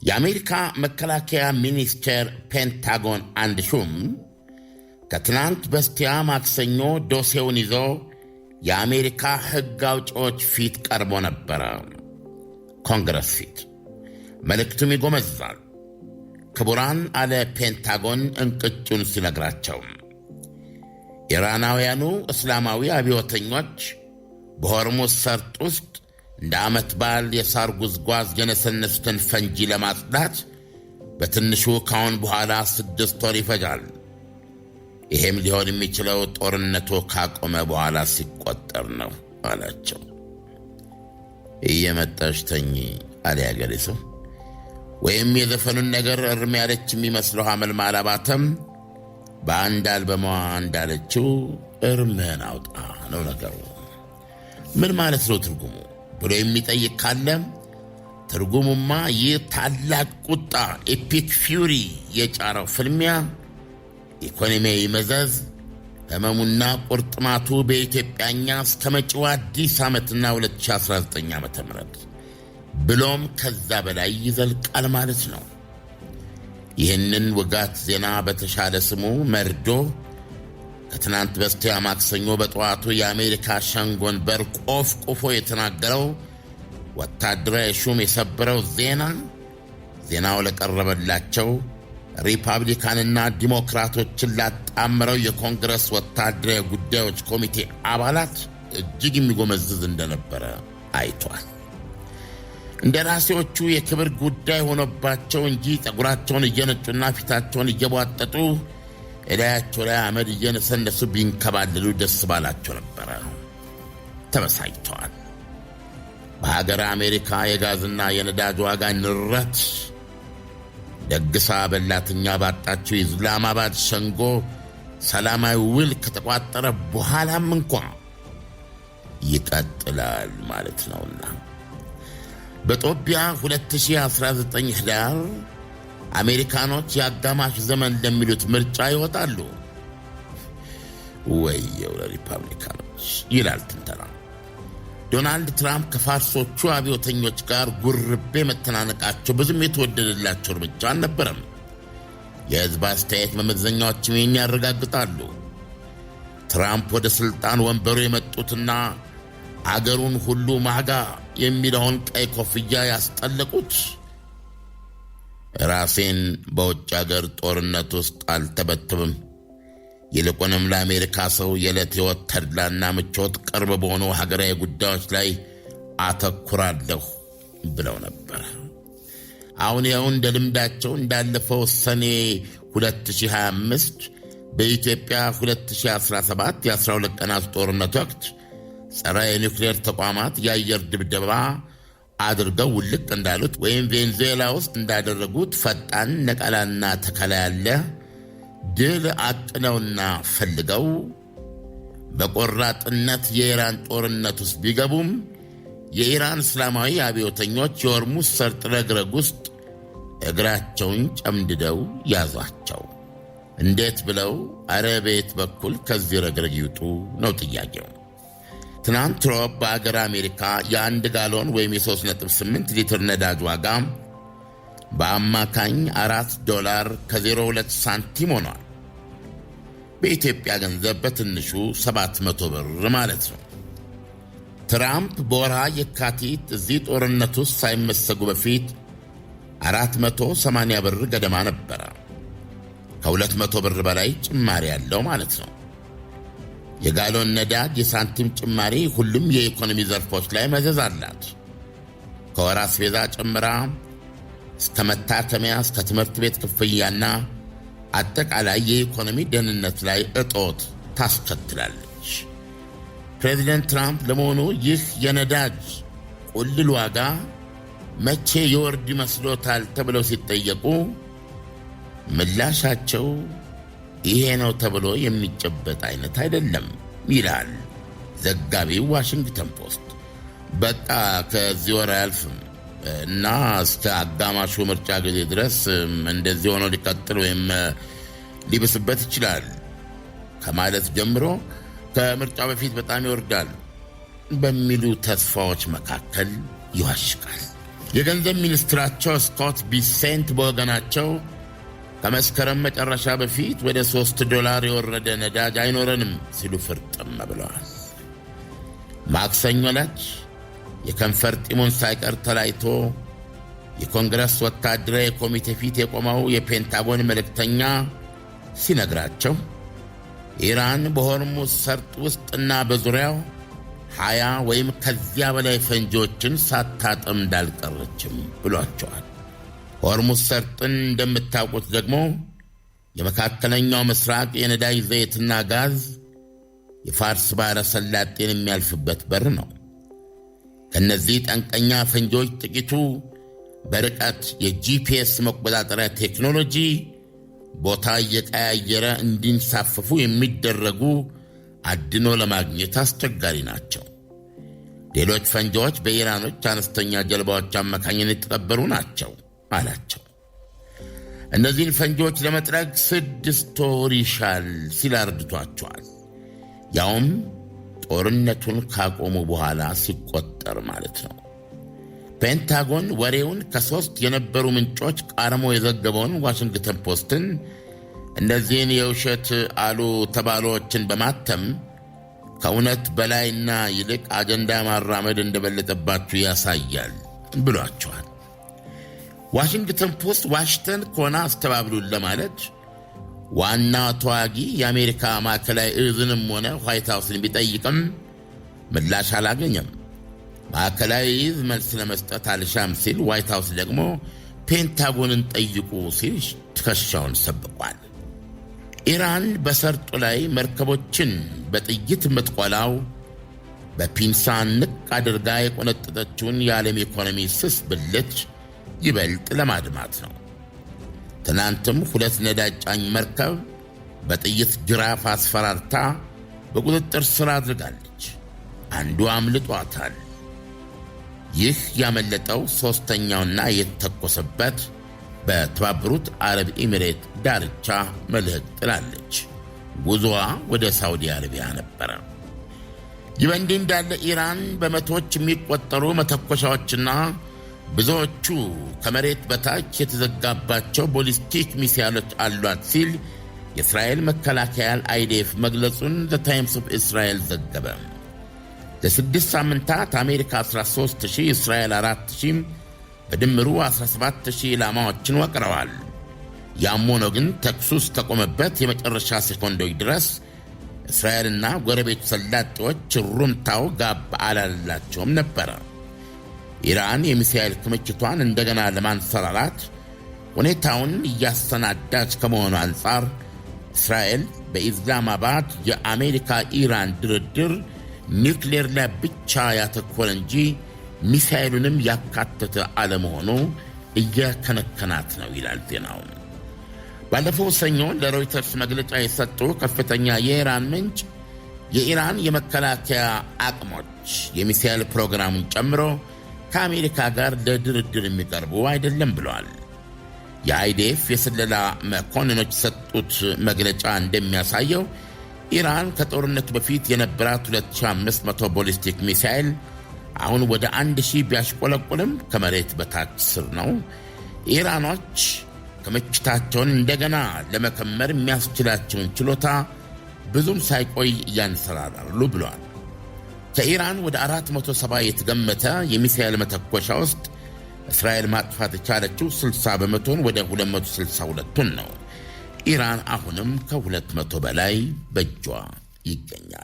የአሜሪካ መከላከያ ሚኒስቴር ፔንታጎን አንድ ሹም ከትናንት በስቲያ ማክሰኞ ዶሴውን ይዞ የአሜሪካ ሕግ አውጪዎች ፊት ቀርቦ ነበረ። ኮንግረስ ፊት መልእክቱም ይጎመዛል። ክቡራን አለ ፔንታጎን እንቅጩን ሲነግራቸው፣ ኢራናውያኑ እስላማዊ አብዮተኞች በሆርሙዝ ሰርጥ ውስጥ እንደ ዓመት በዓል የሳር ጉዝጓዝ የነሰነሱትን ፈንጂ ለማጽዳት በትንሹ ካሁን በኋላ 6 ወር ይፈጃል። ይሄም ሊሆን የሚችለው ጦርነቱ ካቆመ በኋላ ሲቆጠር ነው አላቸው። እየመጣሽ ተኚ አለ ያገሬ ሰው። ወይም የዘፈኑን ነገር እርም ያለች የሚመስለው ሐመልማል አባተም በአንድ አልበሟ እንዳለችው እርምህን አውጣ ነው ነገሩ። ምን ማለት ነው ትርጉሙ ብሎ የሚጠይቅ ካለ ትርጉሙማ ይህ ታላቅ ቁጣ ኤፒክ ፊውሪ የጫረው ፍልሚያ ኢኮኖሚያዊ መዘዝ ህመሙና ቁርጥማቱ በኢትዮጵያኛ እስከ መጪው አዲስ ዓመትና 2019 ዓመተ ምህረት ብሎም ከዛ በላይ ይዘልቃል ማለት ነው። ይህንን ውጋት ዜና በተሻለ ስሙ መርዶ ከትናንት በስቲያ ማክሰኞ በጠዋቱ የአሜሪካ ሸንጎን በር ቆፍቁፎ የተናገረው ወታደራዊ ሹም የሰበረው ዜናው ለቀረበላቸው ሪፐብሊካንና ዲሞክራቶችን ላጣመረው የኮንግረስ ወታደራዊ ጉዳዮች ኮሚቴ አባላት እጅግ የሚጎመዝዝ እንደነበረ አይቷል። እንደራሴዎቹ የክብር ጉዳይ ሆኖባቸው እንጂ ጠጉራቸውን እየነጩና ፊታቸውን እየቧጠጡ እላያቸው ላይ አመድ እየነሰነሱ ቢንከባለሉ ደስ ባላቸው ነበረ። ተበሳጭተዋል። በሀገር አሜሪካ የጋዝና የነዳጅ ዋጋ ንረት ደግሳ በላትኛ ባጣቸው የኢስላማባድ ሸንጎ ሰላማዊ ውል ከተቋጠረ በኋላም እንኳ ይቀጥላል ማለት ነውና በጦቢያ 2019 ህዳር አሜሪካኖች የአጋማሽ ዘመን ለሚሉት ምርጫ ይወጣሉ። ወየው ለሪፐብሊካኖች ይላል ትንተና። ዶናልድ ትራምፕ ከፋርሶቹ አብዮተኞች ጋር ጉርቤ መተናነቃቸው ብዙም የተወደደላቸው እርምጃ አልነበረም። የሕዝብ አስተያየት መመዘኛዎችም ይህን ያረጋግጣሉ። ትራምፕ ወደ ሥልጣን ወንበሩ የመጡትና አገሩን ሁሉ ማጋ የሚለውን ቀይ ኮፍያ ያስጠለቁት ራሴን በውጭ አገር ጦርነት ውስጥ አልተበትብም፣ ይልቁንም ለአሜሪካ ሰው የዕለት ሕይወት ተድላና ምቾት ቅርብ በሆኑ ሀገራዊ ጉዳዮች ላይ አተኩራለሁ ብለው ነበር። አሁን ይኸው እንደ ልምዳቸው እንዳለፈው ሰኔ 2025 በኢትዮጵያ 2017 የ12 ቀናት ጦርነት ወቅት ጸረ የኒውክሌር ተቋማት የአየር ድብደባ አድርገው ውልቅ እንዳሉት ወይም ቬንዙዌላ ውስጥ እንዳደረጉት ፈጣን ነቀላና ተከላ ያለ ድል አቅነውና ፈልገው በቆራጥነት የኢራን ጦርነት ውስጥ ቢገቡም የኢራን እስላማዊ አብዮተኞች የሆርሙዝ ሰርጥ ረግረግ ውስጥ እግራቸውን ጨምድደው ያዟቸው። እንዴት ብለው አረቤት በኩል ከዚህ ረግረግ ይውጡ ነው ጥያቄው። ትናንት ሮብ በአገር አሜሪካ የ1 ጋሎን ወይም የ3.8 ሊትር ነዳጅ ዋጋ በአማካኝ $4 ከ02 ሳንቲም ሆኗል። በኢትዮጵያ ገንዘብ በትንሹ 700 ብር ማለት ነው። ትራምፕ በወርሃ የካቲት እዚህ ጦርነት ውስጥ ሳይመሰጉ በፊት 480 ብር ገደማ ነበረ። ከ200 ብር በላይ ጭማሪ ያለው ማለት ነው። የጋሎን ነዳጅ የሳንቲም ጭማሪ ሁሉም የኢኮኖሚ ዘርፎች ላይ መዘዝ አላት። ከወር አስቤዛ ጨምራ እስከ መታከሚያ፣ እስከ ትምህርት ቤት ክፍያና አጠቃላይ የኢኮኖሚ ደህንነት ላይ እጦት ታስከትላለች። ፕሬዚደንት ትራምፕ ለመሆኑ ይህ የነዳጅ ቁልል ዋጋ መቼ የወርድ ይመስሎታል ተብለው ሲጠየቁ ምላሻቸው ይሄ ነው ተብሎ የሚጨበጥ አይነት አይደለም ይላል ዘጋቢው ዋሽንግተን ፖስት። በቃ ከዚህ ወር አያልፍም እና እስከ አጋማሹ ምርጫ ጊዜ ድረስ እንደዚህ ሆኖ ሊቀጥል ወይም ሊብስበት ይችላል ከማለት ጀምሮ ከምርጫ በፊት በጣም ይወርዳል በሚሉ ተስፋዎች መካከል ይዋሽቃል። የገንዘብ ሚኒስትራቸው ስኮት ቢሴንት በወገናቸው ከመስከረም መጨረሻ በፊት ወደ $3 የወረደ ነዳጅ አይኖረንም ሲሉ ፍርጥም ብለዋል። ማክሰኞ ዕለት የከንፈር ጢሙን ሳይቀር ተላይቶ የኮንግረስ ወታደራዊ ኮሚቴ ፊት የቆመው የፔንታጎን መልእክተኛ ሲነግራቸው ኢራን በሆርሙዝ ሰርጥ ውስጥና በዙሪያው 20 ወይም ከዚያ በላይ ፈንጂዎችን ሳታጠምድ አልቀረችም ብሏቸዋል። ሆርሙዝ ሰርጥን እንደምታውቁት ደግሞ የመካከለኛው ምስራቅ የነዳጅ ዘይትና ጋዝ የፋርስ ባሕረ ሰላጤን የሚያልፍበት በር ነው። ከእነዚህ ጠንቀኛ ፈንጂዎች ጥቂቱ በርቀት የጂፒኤስ መቆጣጠሪያ ቴክኖሎጂ ቦታ እየቀያየረ እንዲንሳፈፉ የሚደረጉ አድኖ ለማግኘት አስቸጋሪ ናቸው። ሌሎች ፈንጂዎች በኢራኖች አነስተኛ ጀልባዎች አማካኝነት የተቀበሩ ናቸው አላቸው። እነዚህን ፈንጂዎች ለመጥረግ 6 ወር ይሻል ሲል አርድቷቸዋል። ያውም ጦርነቱን ካቆሙ በኋላ ሲቆጠር ማለት ነው። ፔንታጎን ወሬውን ከ3 የነበሩ ምንጮች ቃርሞ የዘገበውን ዋሽንግተን ፖስትን እነዚህን የውሸት አሉ ተባሎችን በማተም ከእውነት በላይና ይልቅ አጀንዳ ማራመድ እንደበለጠባችሁ ያሳያል ብሏቸዋል። ዋሽንግተን ፖስት ዋሽተን ከሆነ አስተባብሉን ለማለት ዋና ተዋጊ የአሜሪካ ማዕከላዊ እዝንም ሆነ ዋይት ሃውስን ቢጠይቅም ምላሽ አላገኘም። ማዕከላዊ እዝ መልስ ለመስጠት አልሻም ሲል፣ ዋይት ሃውስ ደግሞ ፔንታጎንን ጠይቁ ሲል ትከሻውን ሰብቋል። ኢራን በሰርጡ ላይ መርከቦችን በጥይት የምትቆላው በፒንሳ ንቅ አድርጋ የቆነጠጠችውን የዓለም ኢኮኖሚ ስስ ብልት ይበልጥ ለማድማት ነው። ትናንትም 2 ነዳጅ ጫኝ መርከብ በጥይት ጅራፍ አስፈራርታ በቁጥጥር ስር አድርጋለች። አንዱ አምልጧታል። ይህ ያመለጠው 3ኛውና የተተኮሰበት በተባበሩት አረብ ኤሚሬት ዳርቻ መልህቅ ጥላለች። ጉዞዋ ወደ ሳውዲ አረቢያ ነበረ። ይህ በእንዲህ እንዳለ ኢራን በመቶዎች የሚቆጠሩ መተኮሻዎችና ብዙዎቹ ከመሬት በታች የተዘጋባቸው ቦሊስቲክ ሚሳይሎች አሏት ሲል የእስራኤል መከላከያ አይዲኤፍ መግለጹን ዘ ታይምስ ኦፍ እስራኤል ዘገበ። ለ6 ሳምንታት አሜሪካ 13,000፣ እስራኤል 4,000፣ በድምሩ 17,000 ኢላማዎችን ወቅረዋል። ያም ሆኖ ግን ተኩሱ እስከቆመበት የመጨረሻ ሴኮንዶች ድረስ እስራኤልና ጎረቤት ሰላጤዎች ሩምታው ጋብ አላላቸውም ነበረ። ኢራን የሚሳኤል ክምችቷን እንደገና ለማንሰራራት ሁኔታውን እያሰናዳች ከመሆኑ አንጻር እስራኤል በኢስላማባድ የአሜሪካ ኢራን ድርድር ኒውክሌር ላይ ብቻ ያተኮረ እንጂ ሚሳኤሉንም ያካተተ አለመሆኑ እየከነከናት ነው ይላል ዜናው። ባለፈው ሰኞ ለሮይተርስ መግለጫ የሰጡ ከፍተኛ የኢራን ምንጭ የኢራን የመከላከያ አቅሞች የሚሳኤል ፕሮግራሙን ጨምሮ ከአሜሪካ ጋር ለድርድር የሚቀርቡ አይደለም ብለዋል። የአይዲኤፍ የስለላ መኮንኖች የሰጡት መግለጫ እንደሚያሳየው ኢራን ከጦርነቱ በፊት የነበራት 2500 ቦሊስቲክ ሚሳኤል አሁን ወደ 1000 ቢያሽቆለቁልም ከመሬት በታች ስር ነው። ኢራኖች ክምችታቸውን እንደገና ለመከመር የሚያስችላቸውን ችሎታ ብዙም ሳይቆይ እያንሰራራሉ ብለዋል። ከኢራን ወደ 470 የተገመተ የሚሳኤል መተኮሻ ውስጥ እስራኤል ማጥፋት የቻለችው 60 በመቶን ወደ 262ቱን ነው። ኢራን አሁንም ከ200 በላይ በእጇ ይገኛል።